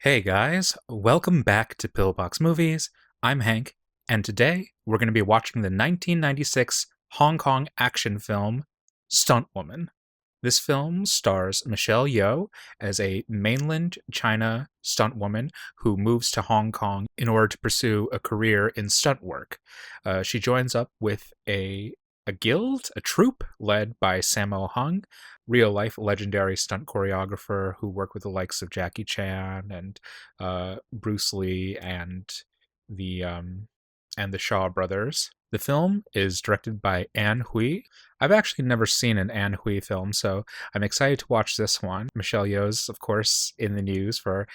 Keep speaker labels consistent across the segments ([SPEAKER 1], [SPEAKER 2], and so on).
[SPEAKER 1] Hey guys, welcome back to Pillbox Movies. I'm Hank, and today we're going to be watching the 1996 Hong Kong action film Stunt Woman. This film stars Michelle Yeoh as a mainland China stunt woman who moves to Hong Kong in order to pursue a career in stunt work. She joins up with a guild, a troupe led by Sammo Hung, real-life legendary stunt choreographer who worked with the likes of Jackie Chan and Bruce Lee the and the Shaw brothers. The film is directed by Ann Hui. I've actually never seen an Ann Hui film, so I'm excited to watch this one. Michelle Yeoh's, of course, in the news for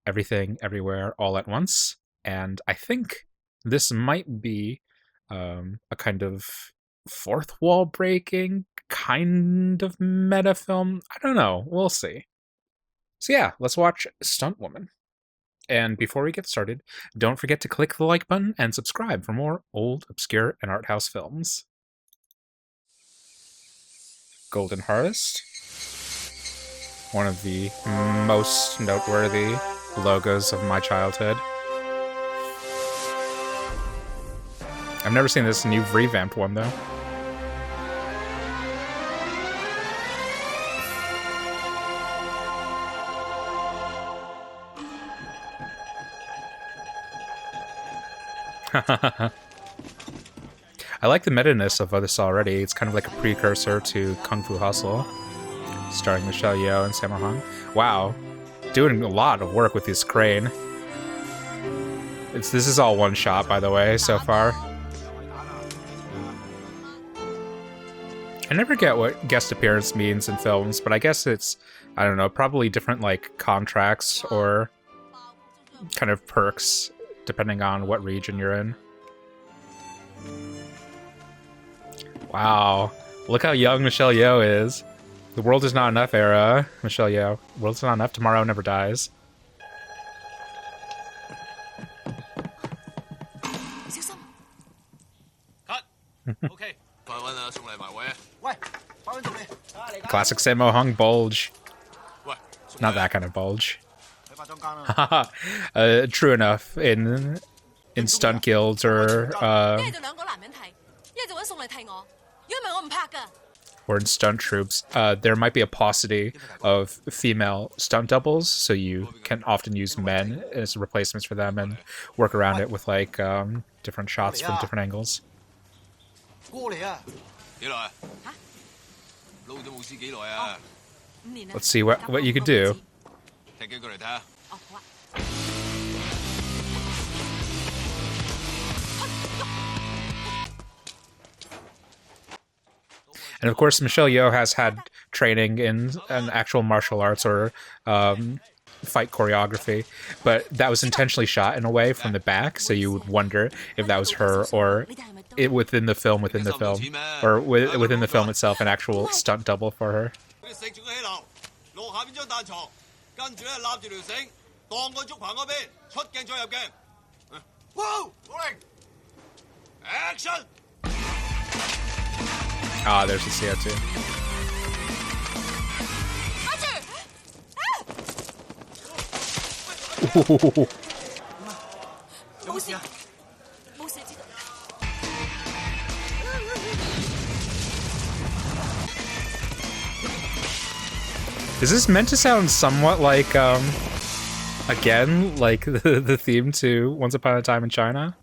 [SPEAKER 1] Everything, Everywhere, All at Once, and I think this might be a kind of fourth wall breaking kind of meta film. I don't know. We'll see. So yeah, let's watch Stunt Woman. And before we get started, don't forget to click the like button and subscribe for more old, obscure, and art house films. Golden Harvest. One of the most noteworthy logos of my childhood. I've never seen this new revamped one, though. I like the meta-ness of this already. It's kind of like a precursor to Kung Fu Hustle, starring Michelle Yeoh and Sammo Hung. Wow, doing a lot of work with this crane. This is all one shot, by the way, so far. I never get what guest appearance means in films, but I guess it's, I don't know, probably different like contracts or kind of perks depending on what region you're in. Wow, look how young Michelle Yeoh is. The world is not enough era, Michelle Yeoh. World's not enough, tomorrow never dies.
[SPEAKER 2] Okay.
[SPEAKER 1] Classic Sammo Hung bulge. Not that kind of bulge. True enough, in stunt guilds or in stunt troops, there might be a paucity of female stunt doubles, so you can often use men as replacements for them and work around it with like different shots from different angles. Let's see what you could do. And of course, Michelle Yeoh has had training in actual martial arts or fight choreography, but that was intentionally shot in a way from the back, so you would wonder if that was her or it within the film, or within the film itself, an actual stunt double for her. Ah, there's the CO2. Is this meant to sound somewhat like, again, like the theme to Once Upon a Time in China?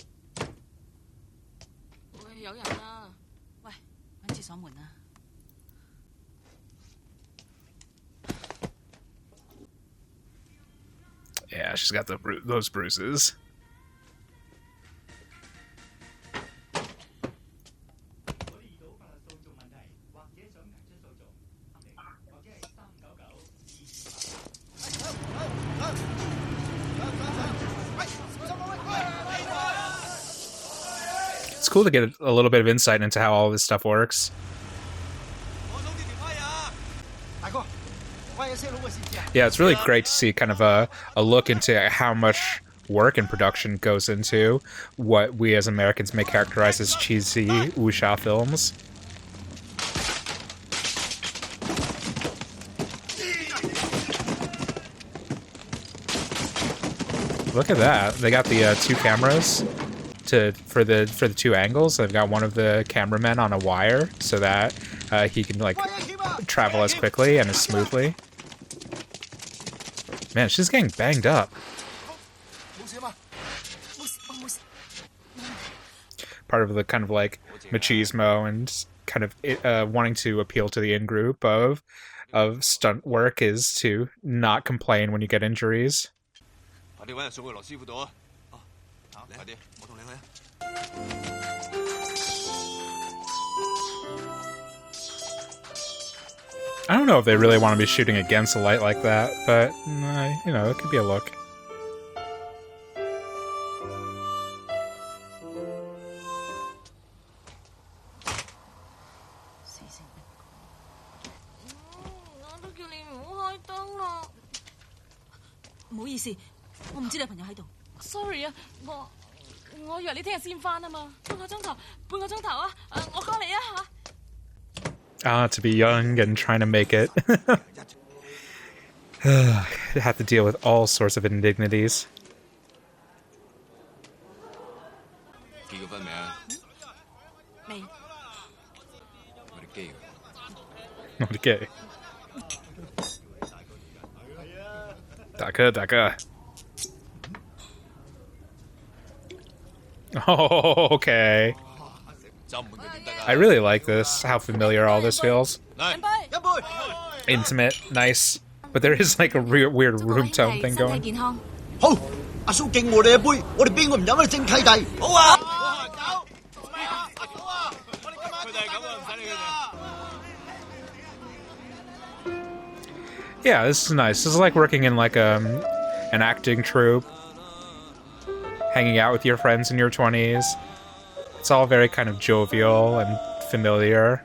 [SPEAKER 1] Yeah, she's got those bruises. It's cool to get a little bit of insight into how all this stuff works. Yeah, it's really great to see kind of a look into how much work and production goes into what we as Americans may characterize as cheesy wuxia films. Look at that. They got the 2 cameras for the 2 angles. They've got one of the cameramen on a wire so that he can like travel as quickly and as smoothly. Man, she's getting banged up. Part of the kind of like machismo and kind of wanting to appeal to the in-group of stunt work is to not complain when you get injuries. I don't know if they really want to be shooting against a light like that, but you know, it could be a look.
[SPEAKER 3] Sorry 啊，我以為你聽日先返啊嘛，半個鐘頭啊，我幫你啊嚇。
[SPEAKER 1] To be young and trying to make it. Have to deal with all sorts of indignities.
[SPEAKER 2] 結咗婚未啊？
[SPEAKER 3] 未。
[SPEAKER 2] 我哋基。
[SPEAKER 1] Okay. 大哥. Oh, okay. I really like this, how familiar all this feels. Intimate, nice. But there is like a weird room tone thing going.
[SPEAKER 4] 好，阿叔敬我哋一杯，我哋邊個唔飲啊？正契弟。好啊。
[SPEAKER 1] Yeah, this is nice. This is like working in like an acting troupe. Hanging out with your friends in your 20s. It's all very kind of jovial and familiar.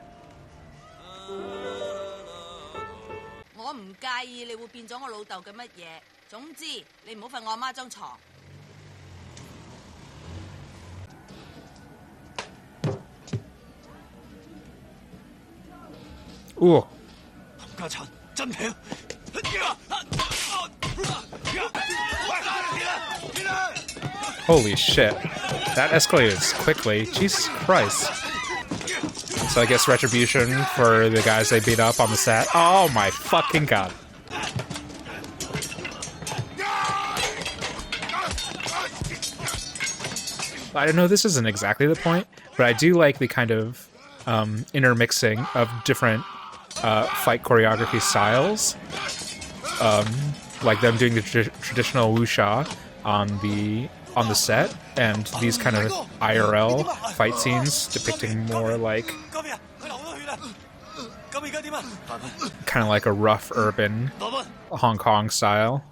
[SPEAKER 3] 我唔介意你會變咗我老豆嘅乜嘢，總之你唔好瞓我阿媽張床。
[SPEAKER 1] Ooh.
[SPEAKER 2] 冚家鏟真平。
[SPEAKER 1] Holy shit. That escalated quickly. Jesus Christ. So I guess retribution for the guys they beat up on the set. Oh my fucking god. I don't know, this isn't exactly the point, but I do like the kind of intermixing of different fight choreography styles. Like them doing the traditional wuxia on the set, and these kind of IRL fight scenes depicting more like kind of like a rough urban Hong Kong style.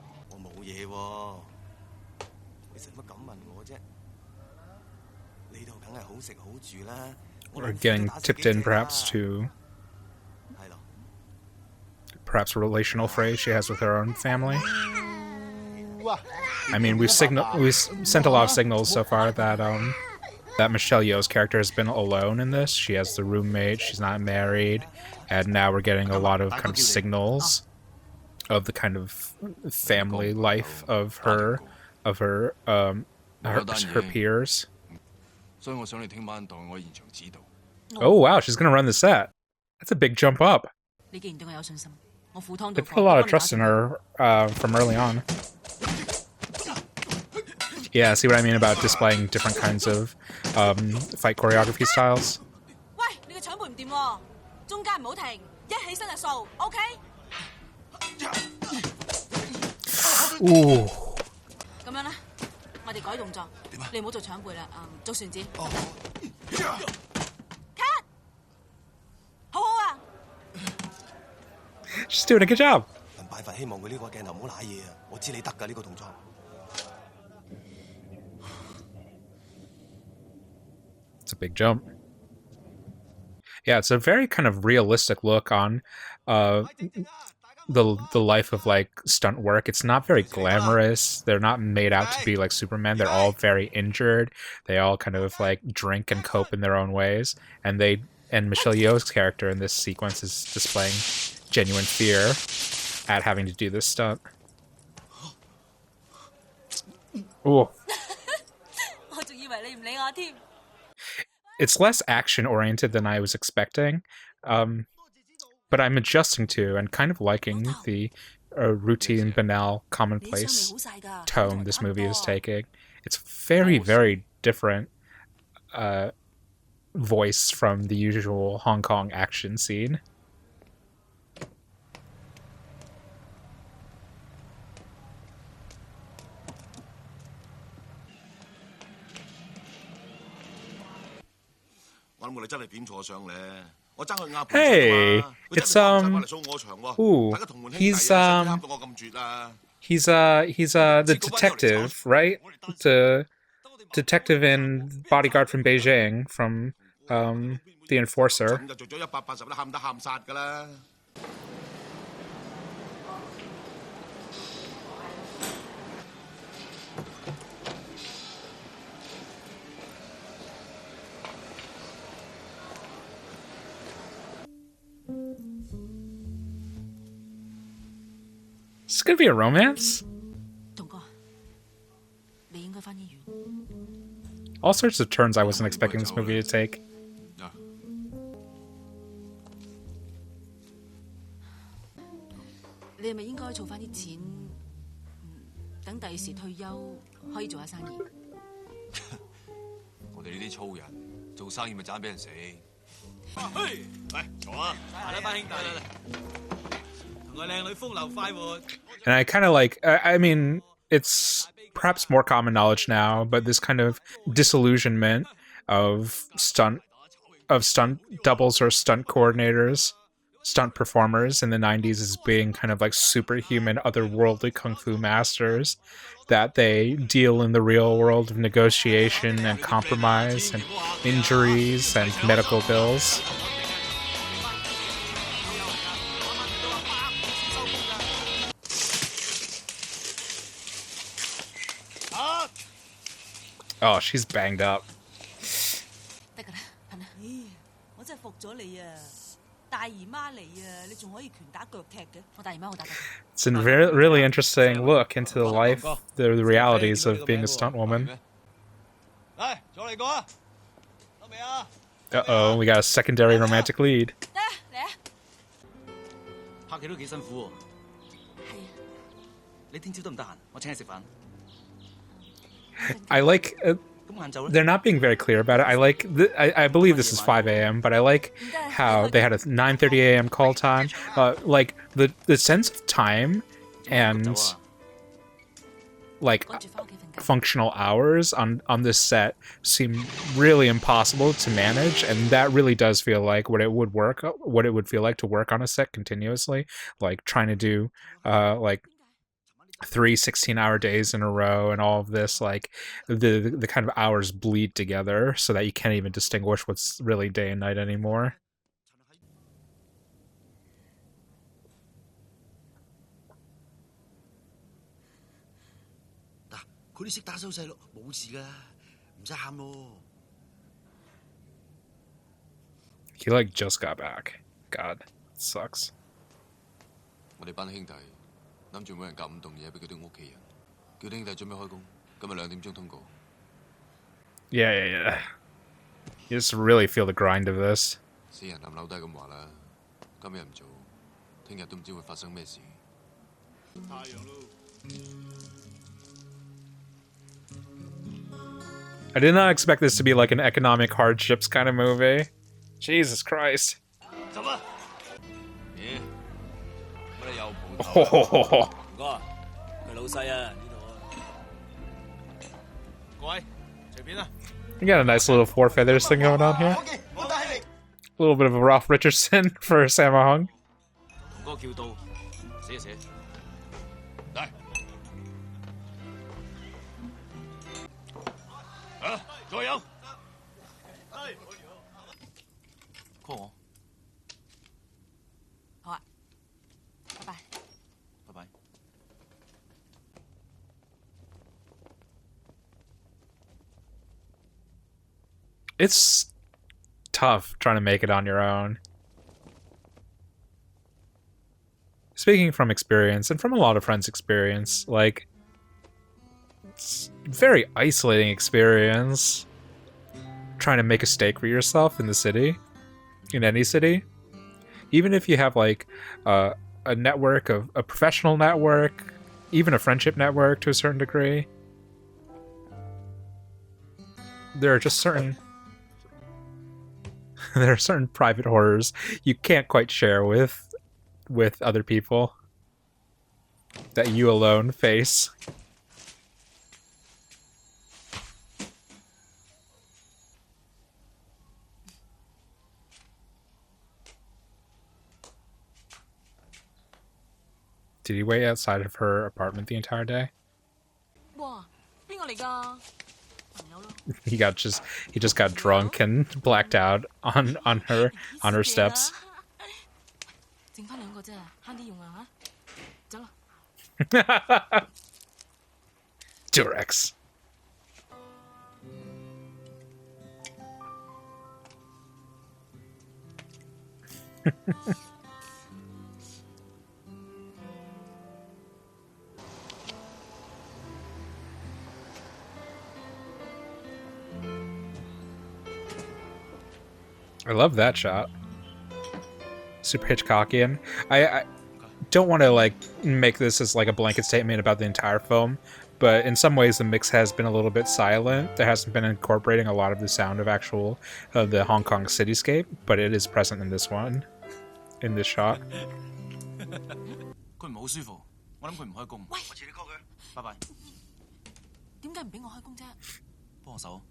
[SPEAKER 1] Or getting tipped in perhaps to perhaps a relational phrase she has with her own family. I mean, we've sent a lot of signals so far that that Michelle Yeoh's character has been alone in this. She has the roommate, she's not married, and now we're getting a lot of kind of signals of the kind of family life of her peers. Oh wow, she's gonna run the set. That's a big jump up. They put a lot of trust in her from early on. Yeah, see what I mean about displaying different kinds of fight choreography styles? Ooh. She's doing a good job. It's a big jump. Yeah, it's a very kind of realistic look on the life of like stunt work. It's not very glamorous. They're not made out to be like Superman. They're all very injured. They all kind of like drink and cope in their own ways. And Michelle Yeoh's character in this sequence is displaying genuine fear at having to do this stunt. Ooh.
[SPEAKER 3] 我仲以為你唔理我添。
[SPEAKER 1] It's less action oriented than I was expecting, but I'm adjusting to and kind of liking the routine, banal, commonplace tone this movie is taking. It's very, very different voice from the usual Hong Kong action scene. Hey, it's ooh, he's the detective, right? The detective and bodyguard from Beijing, from the Enforcer. Is this gonna be a romance?
[SPEAKER 3] 棟哥，你應該返醫院。
[SPEAKER 1] All sorts of turns I wasn't expecting this movie to take.
[SPEAKER 3] 你係咪應該儲返啲錢，等第時退休可以做下生意？
[SPEAKER 2] 我哋呢啲粗人做生意咪爭俾人死。
[SPEAKER 4] 喂，坐啊！嚟啦，班兄弟，同個靚女風流快活。
[SPEAKER 1] And I kind of like, I mean, it's perhaps more common knowledge now, but this kind of disillusionment of stunt doubles or stunt coordinators, stunt performers in the 90s as being kind of like superhuman, otherworldly kung fu masters, that they deal in the real world of negotiation and compromise and injuries and medical bills. Oh, she's banged up.
[SPEAKER 3] 得㗎啦，瞓啦。咦，我真係服咗你啊！大姨媽嚟啊，你仲可以拳打腳踢嘅。我大姨媽好打得。
[SPEAKER 1] It's a really interesting look into the life, the realities of being a stunt woman.
[SPEAKER 4] 嚟，再嚟個啊！得未啊？
[SPEAKER 1] Uh-oh, we got a secondary romantic lead.
[SPEAKER 3] 得啊，嚟啊！
[SPEAKER 5] 拍戲都幾辛苦喎。
[SPEAKER 3] 係啊。
[SPEAKER 5] 你聽朝得唔得閒？我請你食飯。
[SPEAKER 1] I like... they're not being very clear about it. I like... I believe this is 5 a.m., but I like how they had a 9:30 a.m. call time. Like, the sense of time and... like, functional hours on this set seem really impossible to manage, and that really does feel like what it would feel like to work on a set continuously, like trying to do like 3 16-hour days in a row and all of this, like the kind of hours bleed together so that you can't even distinguish what's really day and night anymore. He like just got back. God, it sucks.
[SPEAKER 2] 我哋班兄弟諗住每人夾5棟嘢俾佢啲屋企人，叫啲兄弟準備開工。今日2點鐘通告。
[SPEAKER 1] Yeah. You just really feel the grind of this.
[SPEAKER 2] 死人冧樓都係咁話啦，今日唔做，聽日都唔知會發生咩事。太陽咯。
[SPEAKER 1] I did not expect this to be like an economic hardships kind of movie. Jesus Christ. Oh. You got a nice little four feathers thing going on here. A little bit of a Ralph Richardson for Sammo Hung.
[SPEAKER 5] call 我。
[SPEAKER 3] 好啊，拜拜。
[SPEAKER 5] 拜拜。
[SPEAKER 1] It's tough trying to make it on your own. Speaking from experience, and from a lot of friends' experience, like, very isolating experience trying to make a stake for yourself in the city, in any city. Even if you have like a network of a professional network, even a friendship network to a certain degree, there are just certain there are certain private horrors you can't quite share with other people that you alone face. Did he wait outside of her apartment the entire day?
[SPEAKER 3] 哇，邊個嚟㗎？朋友咯。
[SPEAKER 1] He just got drunk and blacked out on her steps.
[SPEAKER 3] 剩翻兩個啫，慳啲用啊嚇！走啦。
[SPEAKER 1] Durex. I love that shot. Super Hitchcockian. I don't want to like make this as like a blanket statement about the entire film, but in some ways the mix has been a little bit silent. There hasn't been incorporating a lot of the sound of the Hong Kong cityscape, but it is present in this one, in this shot.
[SPEAKER 5] 佢唔好舒服，我諗佢唔開工。
[SPEAKER 3] 喂，
[SPEAKER 5] 我遲啲 call 佢，拜拜。
[SPEAKER 3] 點解唔俾我開工啫？
[SPEAKER 5] 幫我手。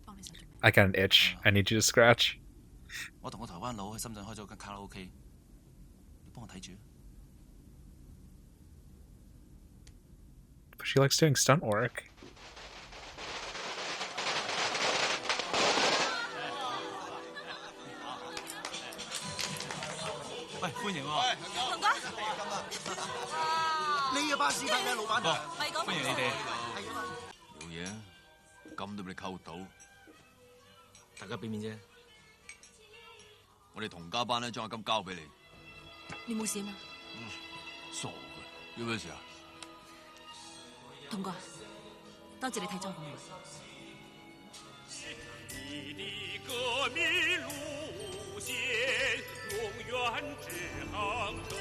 [SPEAKER 3] 幫你手做咩？
[SPEAKER 1] I got an itch. I need you to scratch.
[SPEAKER 5] 我同個台灣佬喺深圳開咗間卡拉 OK， 你幫我睇住。
[SPEAKER 1] But she likes doing stunt work.
[SPEAKER 5] 喂，歡迎喎！
[SPEAKER 3] 同哥，
[SPEAKER 5] 呢個巴士牌嘅老闆娘，
[SPEAKER 3] 咪講
[SPEAKER 5] 歡迎你哋。
[SPEAKER 2] 冇嘢啊，金都俾你溝到。
[SPEAKER 5] 大家俾面啫。
[SPEAKER 2] 我哋同家班咧將阿金交俾你。
[SPEAKER 3] 你冇事啊嘛？
[SPEAKER 2] 傻嘅，要咩事啊？
[SPEAKER 3] 同哥，多謝你睇裝咁耐。
[SPEAKER 6] 你的革命路线永远直航着。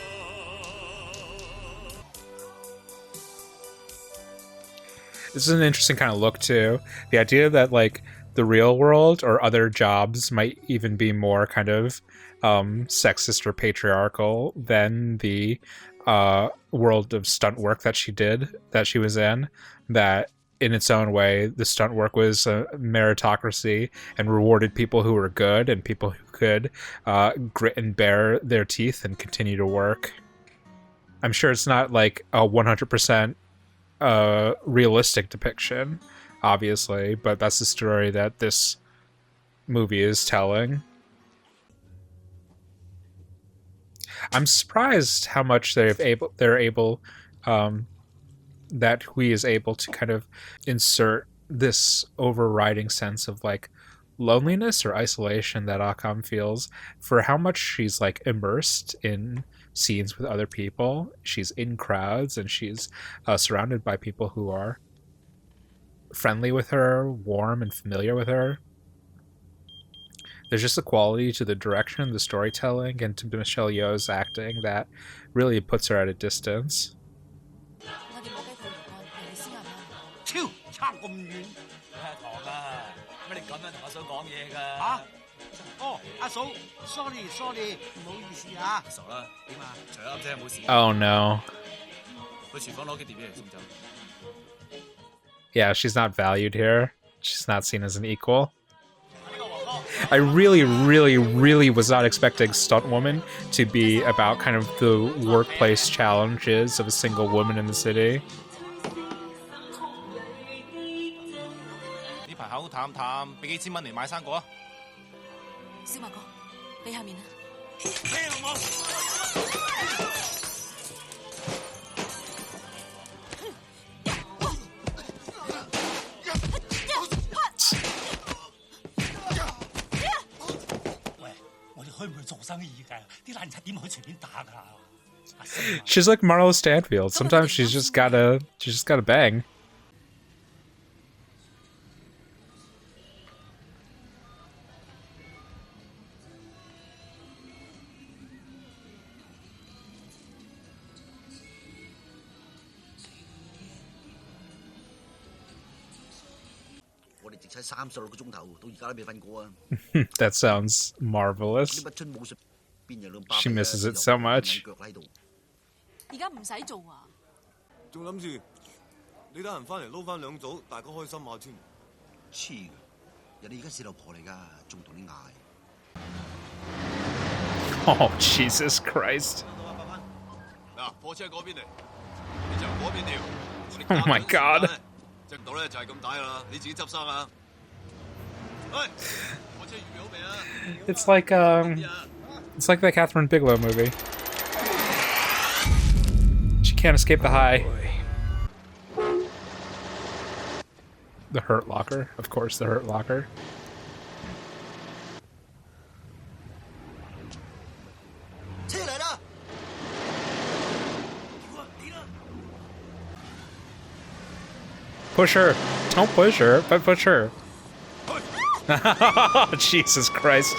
[SPEAKER 1] This is an interesting kind of look too. The idea that like the real world or other jobs might even be more kind of sexist or patriarchal than the world of stunt work that she was in. That in its own way, the stunt work was a meritocracy and rewarded people who were good and people who could grit and bear their teeth and continue to work. I'm sure it's not like a 100% realistic depiction, obviously, but that's the story that this movie is telling. I'm surprised how much that Hui is able to kind of insert this overriding sense of like loneliness or isolation that Akam feels for how much she's like immersed in scenes with other people. She's in crowds and she's surrounded by people who are friendly with her, warm and familiar with her. There's just a quality to the direction, the storytelling, and to Michelle Yeoh's acting that really puts her at a distance.
[SPEAKER 5] 超差咁遠，阿堂啊，乜你咁樣同阿嫂講嘢㗎？嚇？哦，阿嫂 ，sorry，唔好意思啊。傻啦，點啊？除啱啫，冇事。
[SPEAKER 1] Oh no.
[SPEAKER 5] 去廚房攞幾碟嘢嚟送走。
[SPEAKER 1] Yeah, she's not valued here. She's not seen as an equal. I really, really, really was not expecting Stunt Woman to be about kind of the workplace challenges of a single woman in the city.
[SPEAKER 5] 呢排口淡淡，俾幾千蚊嚟買生果啊！
[SPEAKER 3] 小馬哥，俾下面啦。
[SPEAKER 5] 聽好冇？
[SPEAKER 1] She's like Marlo Stanfield. Sometimes she's just gotta bang. That sounds marvelous. She misses it so much.
[SPEAKER 3] 而家唔使做啊！
[SPEAKER 2] 仲諗住你得閒翻嚟撈翻兩組，大家開心下添。
[SPEAKER 5] 黐嘅，人哋而家四老婆嚟㗎，仲同你嗌。
[SPEAKER 1] Oh, Jesus Christ.
[SPEAKER 2] 嗱，貨車嗰邊嚟，你就嗰邊調。
[SPEAKER 1] Oh my God.
[SPEAKER 2] 隻到咧就係咁大啦，你自己執生啊！喂，貨車預備好未啊
[SPEAKER 1] It's like that Catherine Bigelow movie. She can't escape the high. The Hurt Locker, of course, the Hurt Locker. Push her. Don't push her, but push her. Jesus Christ.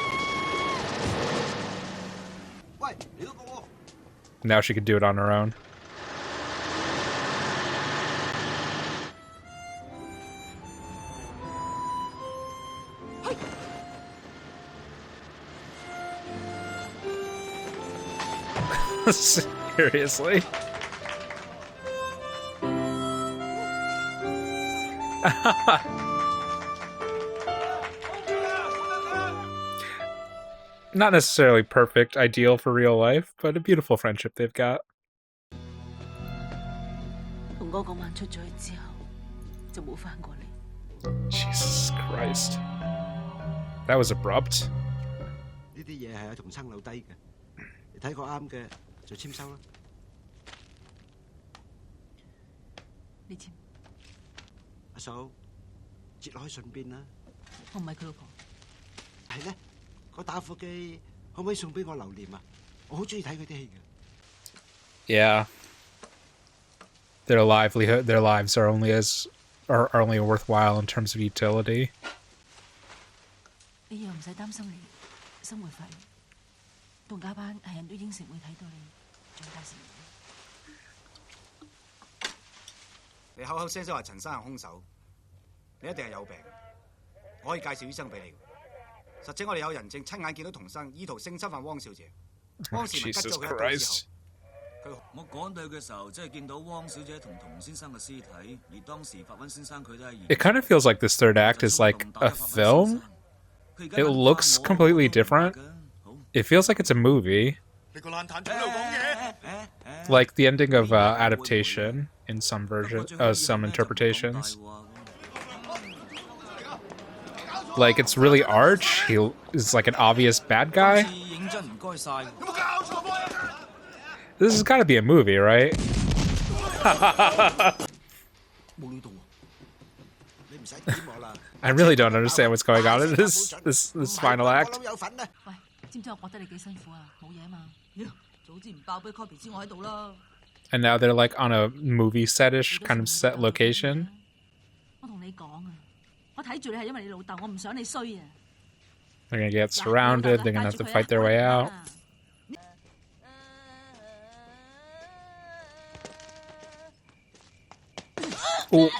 [SPEAKER 1] Now she could do it on her own. Seriously? Not necessarily perfect, ideal for real life, but a beautiful friendship they've got.
[SPEAKER 3] 同哥嗰晚出咗去之後，就冇翻過嚟。
[SPEAKER 1] Jesus Christ. That was abrupt.
[SPEAKER 5] 呢啲嘢係阿同生留低嘅，你睇過啱嘅就簽收啦。
[SPEAKER 3] 你簽？
[SPEAKER 5] 阿嫂，節落去順便啦。
[SPEAKER 3] 我唔係佢老婆。
[SPEAKER 5] 係咧，個打火機可唔可以送俾我留念啊？我好中意睇佢啲戲嘅。
[SPEAKER 1] Yeah. Their lives are only worthwhile in terms of utility.
[SPEAKER 3] 你又唔使擔心你生活費，動家班係人都應承會睇到你長大成人。
[SPEAKER 7] 你口口聲聲話陳生係兇手，你一定係有病。我可以介紹醫生俾你。實際我哋有人證親眼見到童生意圖性侵犯汪小姐，汪氏民吉咗佢一刀之後。
[SPEAKER 4] 我趕到嘅時候，即係見到汪小姐同童先生嘅屍體，而當時法溫先生佢都喺現場。
[SPEAKER 1] It kind of feels like this third act is like a film. It looks completely different. It feels like it's a movie. Like the ending of Adaptation in some some interpretations. Like it's really arch. He is like an obvious bad guy. This has got to be a movie, right? I really don't understand what's going on in this final act. And now they're like on a movie set-ish kind of set location. They're gonna get surrounded. They're gonna have to fight their way out. Ooh.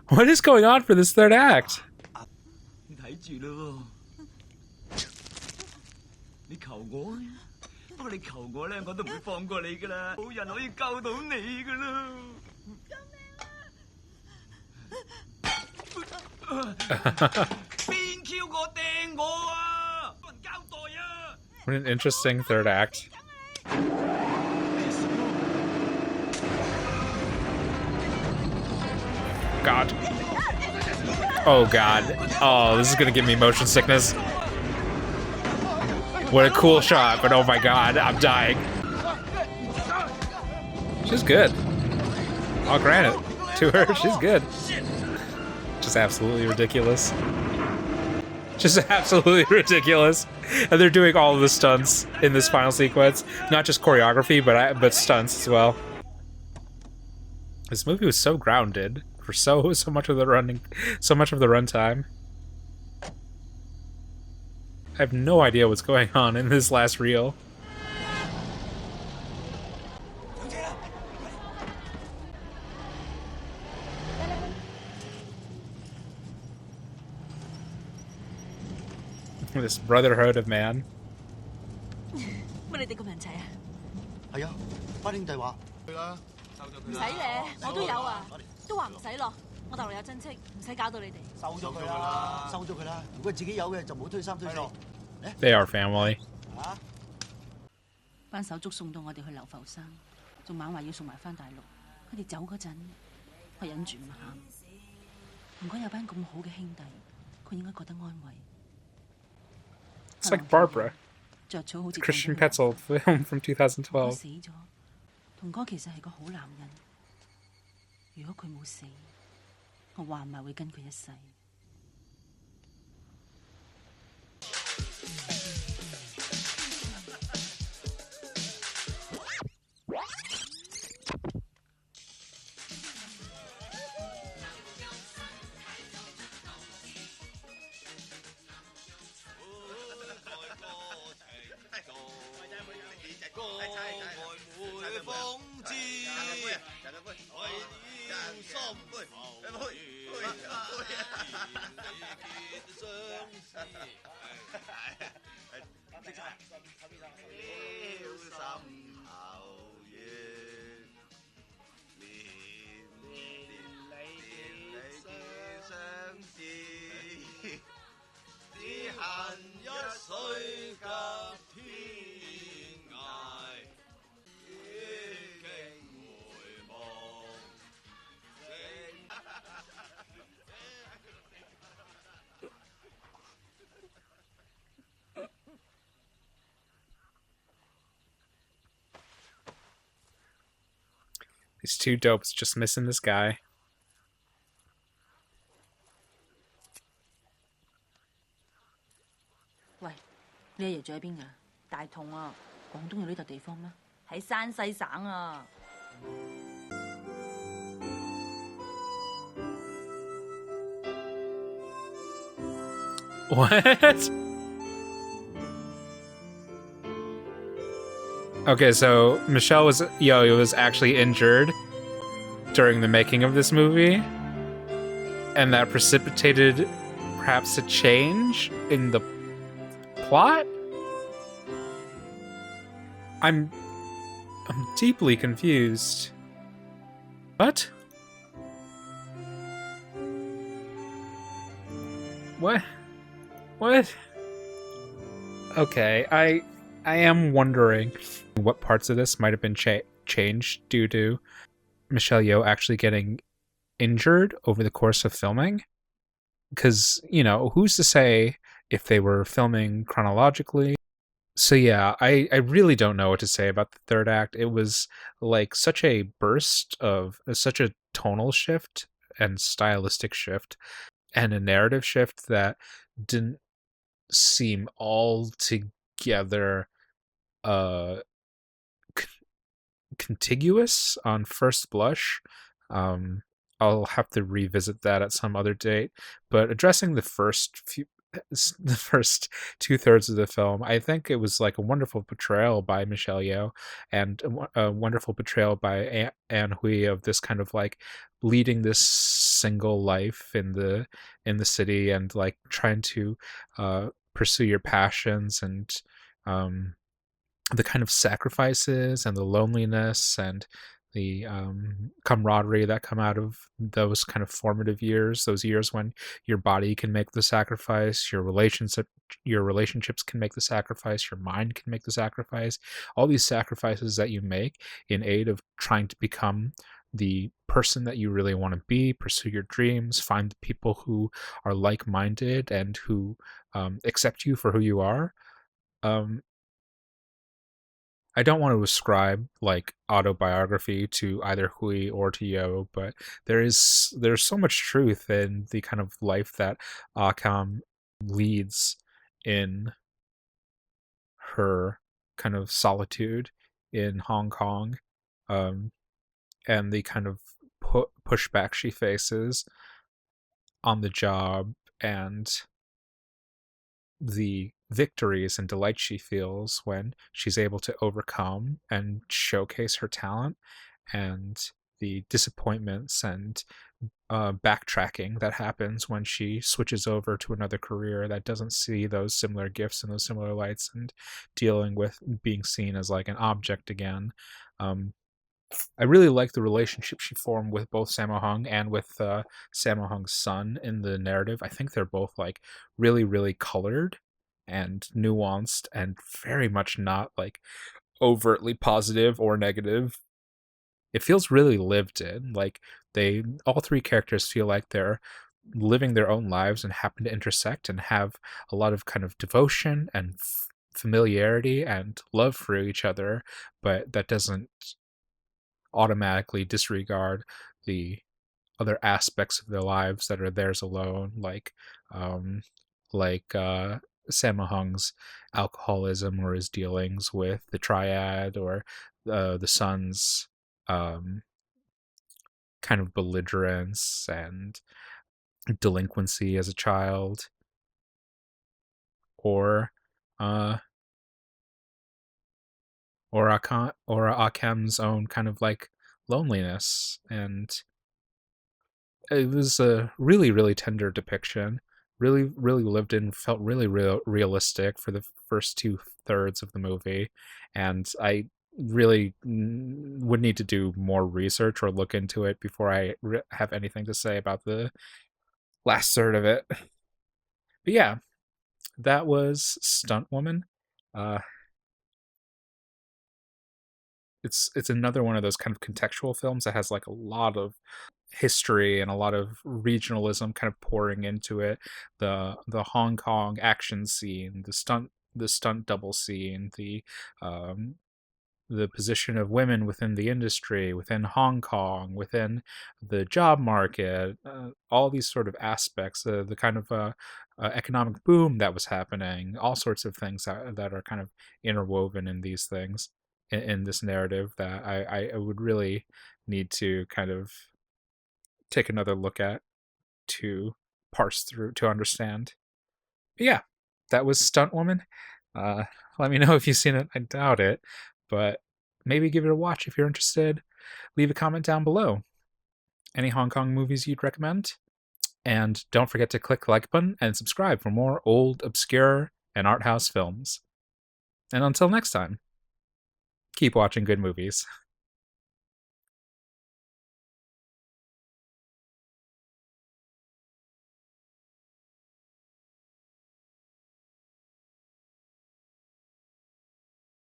[SPEAKER 1] What is going on for this third act? What an interesting third act. God. Oh God. Oh, this is gonna give me motion sickness. What a cool shot, but oh my God, I'm dying. She's good. I'll grant it to her, she's good. Just absolutely ridiculous. Just absolutely ridiculous. And they're doing all of the stunts in this final sequence. Not just choreography, but stunts as well. This movie was so grounded for so much of the runtime. I have no idea what's going on in this last reel. This brotherhood of man.
[SPEAKER 3] 乜你哋咁人齊啊？
[SPEAKER 5] 係啊，班兄弟話
[SPEAKER 4] 去啦，收咗佢啦。
[SPEAKER 3] 唔使咧，我都有啊，都話唔使咯。我大陸有親戚，唔使搞到你哋。
[SPEAKER 5] 收咗佢啦，收咗佢啦。如果自己有嘅就唔好推三推四。
[SPEAKER 1] They are family.
[SPEAKER 3] 班手足送到我哋去流浮山，仲猛話要送埋翻大陸。佢哋走嗰陣，我忍住唔喊。如果有班咁好嘅兄弟，佢應該覺得安慰。
[SPEAKER 1] It's like Barbara.
[SPEAKER 3] 着草好似
[SPEAKER 1] Christian Petzold film from 2012.
[SPEAKER 3] 死咗，同哥其實係個好男人。如果佢冇死，我話唔埋會跟佢一世。
[SPEAKER 1] These two dopes just missing this guy.
[SPEAKER 3] 喂，你阿爺住喺邊㗎？大同啊，廣東有呢笪地方咩？喺山西省啊。
[SPEAKER 1] What? Okay, so Michelle Yeoh was actually injured during the making of this movie, and that precipitated perhaps a change in the plot? I'm deeply confused. What? What? Okay, I am wondering what parts of this might have been changed due to Michelle Yeoh actually getting injured over the course of filming. Because, you know, who's to say if they were filming chronologically? So yeah, I really don't know what to say about the third act. It was like such a burst of such a tonal shift and stylistic shift and a narrative shift that didn't seem altogether contiguous on first blush. I'll have to revisit that at some other date, but addressing the first 2/3 of the film, I think it was like a wonderful portrayal by Michelle Yeoh and a wonderful portrayal by Ann Hui of this kind of like leading this single life in the city and like trying to pursue your passions and the kind of sacrifices and the loneliness and the camaraderie that come out of those kind of formative years, those years when your body can make the sacrifice, your relationships can make the sacrifice, your mind can make the sacrifice, all these sacrifices that you make in aid of trying to become the person that you really want to be, pursue your dreams, find the people who are like-minded and who accept you for who you are. I don't want to ascribe like autobiography to either Hui or to Yeoh, but there's so much truth in the kind of life that Akam leads in her kind of solitude in Hong Kong, and the kind of pushback she faces on the job and the victories and delight she feels when she's able to overcome and showcase her talent, and the disappointments and backtracking that happens when she switches over to another career that doesn't see those similar gifts and those similar lights, and dealing with being seen as like an object again. I really like the relationship she formed with both Sammo Hung and with Sammo Hung's son in the narrative. I think they're both like really, really colored and nuanced and very much not like overtly positive or negative. It feels really lived in. Like all three characters feel like they're living their own lives and happen to intersect and have a lot of kind of devotion and familiarity and love for each other, but that doesn't automatically disregard the other aspects of their lives that are theirs alone, like Sammo Hung's alcoholism or his dealings with the triad, or the son's kind of belligerence and delinquency as a child, or Akem's own kind of like loneliness. And it was a really, really tender depiction, really, really lived in, felt really realistic for the first 2/3 of the movie. And I really would need to do more research or look into it before I have anything to say about the last third of it. But yeah, that was Stunt Woman. It's another one of those kind of contextual films that has like a lot of history and a lot of regionalism kind of pouring into it. The Hong Kong action scene, the stunt double scene, the position of women within the industry, within Hong Kong, within the job market, all these sort of aspects, the kind of economic boom that was happening, all sorts of things that are kind of interwoven in these things, in this narrative, that I would really need to kind of take another look at to parse through to understand. But yeah, that was Stunt Woman. Let me know if you've seen it. I doubt it, but maybe give it a watch if you're interested. Leave a comment down below. Any Hong Kong movies you'd recommend? And don't forget to click the like button and subscribe for more old, obscure, and art house films. And until next time, keep watching good movies.